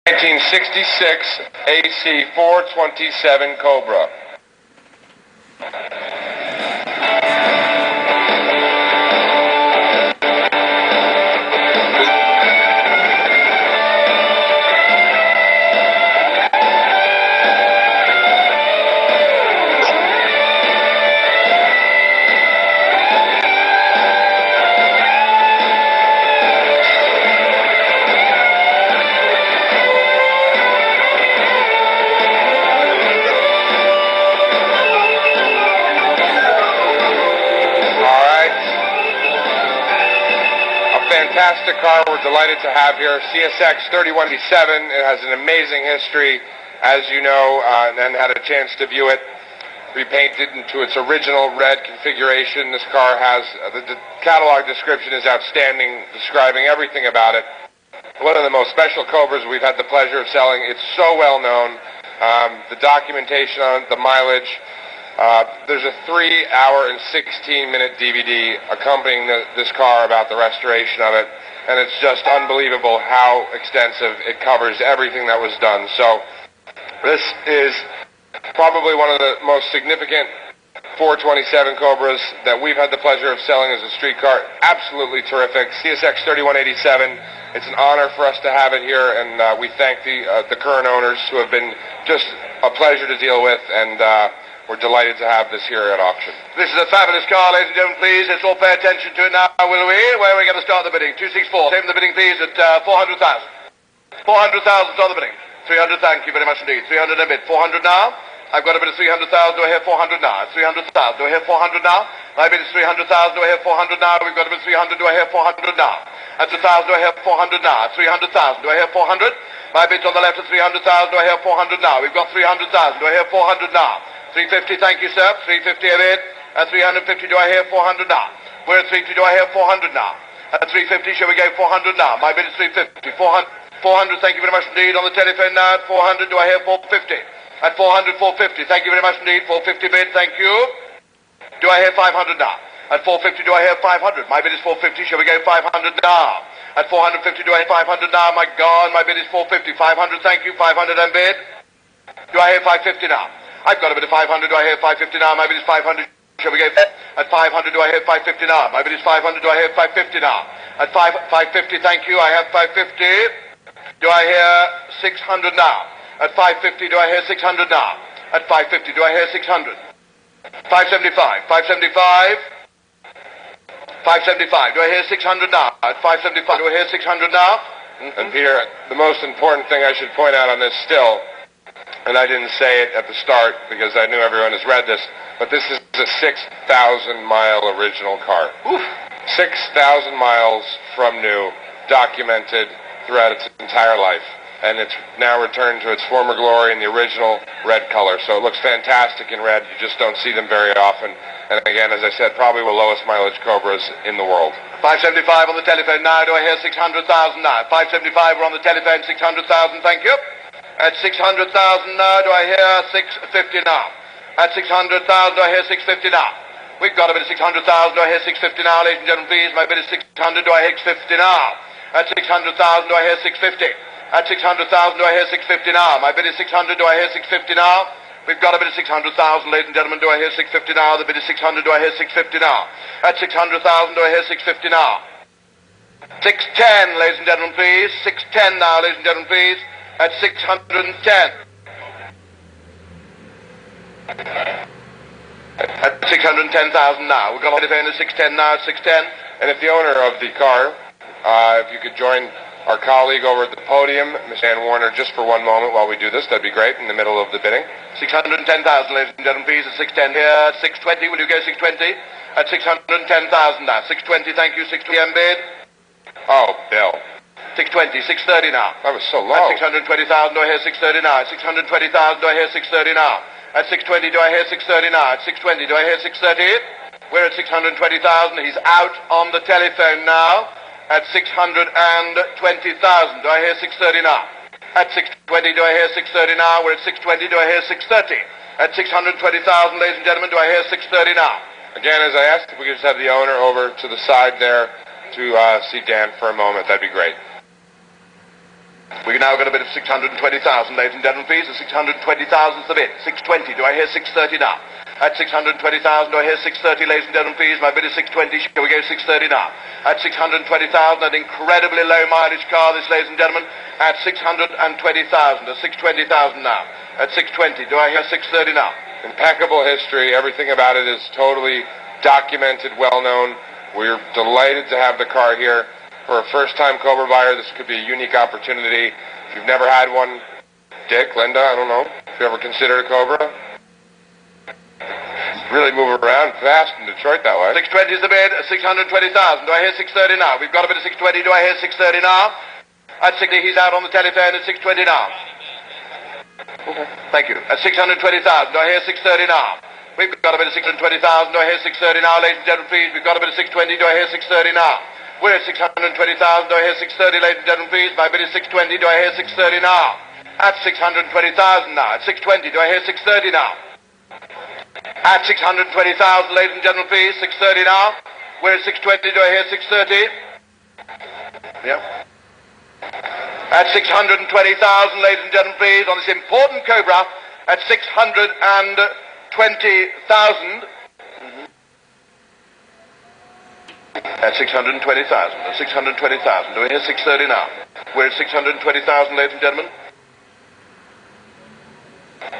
1966 AC 427 Cobra. Fantastic car we're delighted to have here, CSX 3187. It has an amazing history, as you know, and had a chance to view it repainted into its original red configuration. This car has, the catalog description is outstanding, describing everything about it. One of the most special Cobras we've had the pleasure of selling. It's so well known. The documentation on it, the mileage. There's a 3-hour and 16-minute DVD accompanying this car about the restoration of it, and it's just unbelievable how extensive it covers everything that was done. So this is probably one of the most significant 427 Cobras that we've had the pleasure of selling as a street car. Absolutely terrific. CSX 3187. It's an honor for us to have it here, and we thank the current owners who have been just a pleasure to deal with, and we're delighted to have this here at auction. This is a fabulous car, ladies and gentlemen, please. Let's all pay attention to it now, will we? Where are we going to start the bidding? 264. Save the bidding, please, at 400,000. 400,000 start the bidding. 300, thank you very much indeed. 300 and a bit. 400 now. I've got a bid of 300,000. Do I hear 400 now? 300,000. Do I hear 400 now? My bid is 300,000. Do I hear 400 now? We've got a bid of 300. Do I hear 400 now? That's 1,000. Do I hear 400 now? 300,000. Do I hear 400? My bid's on the left at 300,000. Do I hear 400 now? We've got 300,000. Do I hear 400 now? 350, thank you, sir. 350 a bid. At 350, do I hear 400 now? We're at 350, do I hear 400 now? At 350, shall we go 400 now? My bid is 350. 400, thank you very much indeed. On the telephone now at 400, do I hear 450? At 400, 450, thank you very much indeed. 450 bid, thank you. Do I hear 500 now? At 450, do I hear 500? My bid is 450, shall we go 500 now? At 450, do I hear 500 now? My God, my bid is 450. 500, thank you. 500 and bid. Do I hear 550 now? I've got a bid of 500. Do I hear 550 now? My bid is 500. Shall we go at 500? Do I hear 550 now? My bid is 500. Do I hear 550 now? At 550, thank you. I have 550. Do I hear 600 now? At 550, do I hear 600 now? At 550, do I hear 600? 575. 575. 575. Do I hear 600 now? At 575, do I hear 600 now? And Peter, the most important thing I should point out on this still, and I didn't say it at the start because I knew everyone has read this, but this is a 6,000-mile original car. Oof. 6,000 miles from new, documented throughout its entire life. And it's now returned to its former glory in the original red color. So it looks fantastic in red. You just don't see them very often. And again, as I said, probably the lowest mileage Cobras in the world. 575 on the telephone now. Do I hear 600,000 now? 575, we're on the telephone. 600,000, thank you. At 600,000 now, do I hear 650 now? At 600,000, do I hear 650 now? We've got a bid of 600,000, do I hear 650 now, ladies and gentlemen, please? My bid is 600, do I hear 650 now? At 600,000, do I hear 650? At 600,000, do I hear 650 now? My bid is 600, do I hear 650 now? We've got a bid of 600,000, ladies and gentlemen, do I hear 650 now? The bid is 600, do I hear 650 now? At 600,000, do I hear 650 now? 610, ladies and gentlemen, please. 610 now, ladies and gentlemen, please. At 610. At 610,000 now. We've got a telephone at 610 now, at 610. And if the owner of the car, if you could join our colleague over at the podium, Miss Ann Warner, just for one moment while we do this, that'd be great, in the middle of the bidding. 610,000, ladies and gentlemen, please, at 610 here. 620, will you go 620? At 610,000 now. 620, thank you. 620 M bid. Oh, Bill. 620, 630 now. That was so low. At 620,000, do I hear 630 now? At 620,000, do I hear 630 now? At 620, do I hear 630 now? At 620, do I hear 630? We're at 620,000. He's out on the telephone now. At 620,000, do I hear 630 now? At 620, do I hear 630 now? We're at 620, do I hear 630? At 620,000, ladies and gentlemen, do I hear 630 now? Again, as I asked, if we could just have the owner over to the side there to see Dan for a moment, that'd be great. We've now got a bid of 620,000, ladies and gentlemen, please. At 620,000 is the bid. 620. Do I hear 630 now? At 620,000, do I hear 630, ladies and gentlemen, please? My bid is 620. Shall we go 630 now? At 620,000, an incredibly low mileage car, this, ladies and gentlemen. At 620,000. At 620,000 now. At 620. Do I hear 630 now? Impeccable history. Everything about it is totally documented, well known. We're delighted to have the car here. For a first-time Cobra buyer, this could be a unique opportunity. If you've never had one, Dick, Linda, I don't know, if you ever considered a Cobra, really move around fast in Detroit that way. 620 is the bid, 620,000. Do I hear 630 now? We've got a bid of 620. Do I hear 630 now? At 60, he's out on the telephone at 620 now. Okay. Thank you. At 620,000. Do I hear 630 now? We've got a bid of 620,000. Do I hear 630 now, ladies and gentlemen, please? We've got a bid of 620. Do I hear 630 now? We're at 620,000. Do I hear 630, ladies and gentlemen, please? My bid is 620. Do I hear 630 now? At 620,000 now. At 620. Do I hear 630 now? At 620,000, ladies and gentlemen, please. 630 now. We're at 620. Do I hear 630? Yep. At 620,000, ladies and gentlemen, please, on this important Cobra, at 620,000. At 620,000. At 620,000. Do we hear 630 now? We're at 620,000, ladies and gentlemen.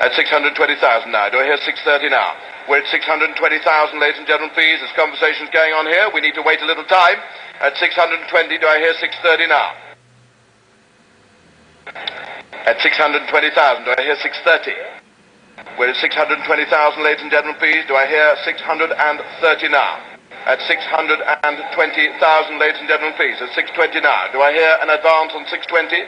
At 620,000 now. Do I hear 630 now? We're at 620,000, ladies and gentlemen, please. There's conversations going on here. We need to wait a little time. At 620, do I hear 630 now? At 620,000, do I hear 630? We're at 620,000, ladies and gentlemen, please. Do I hear 630 now? At 620,000, ladies and gentlemen, please. At 620 now. Do I hear an advance on 620?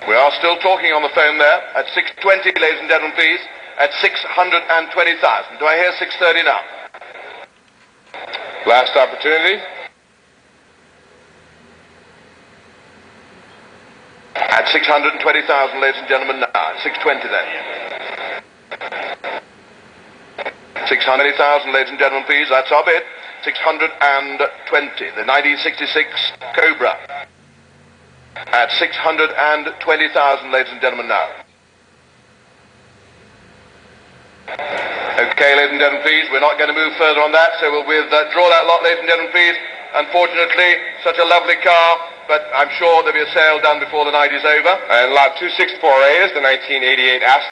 We are still talking on the phone there. At 620, ladies and gentlemen, please. At 620,000. Do I hear 630 now? Last opportunity. At 620,000, ladies and gentlemen, now. At 620 then. 620,000, ladies and gentlemen, please. That's our bid. 620. The 1966 Cobra. At 620,000, ladies and gentlemen, now. Okay, ladies and gentlemen, please. We're not going to move further on that, so we'll withdraw that lot, ladies and gentlemen, please. Unfortunately, such a lovely car, but I'm sure there'll be a sale done before the night is over. And lot 264A is the 1988 Aston.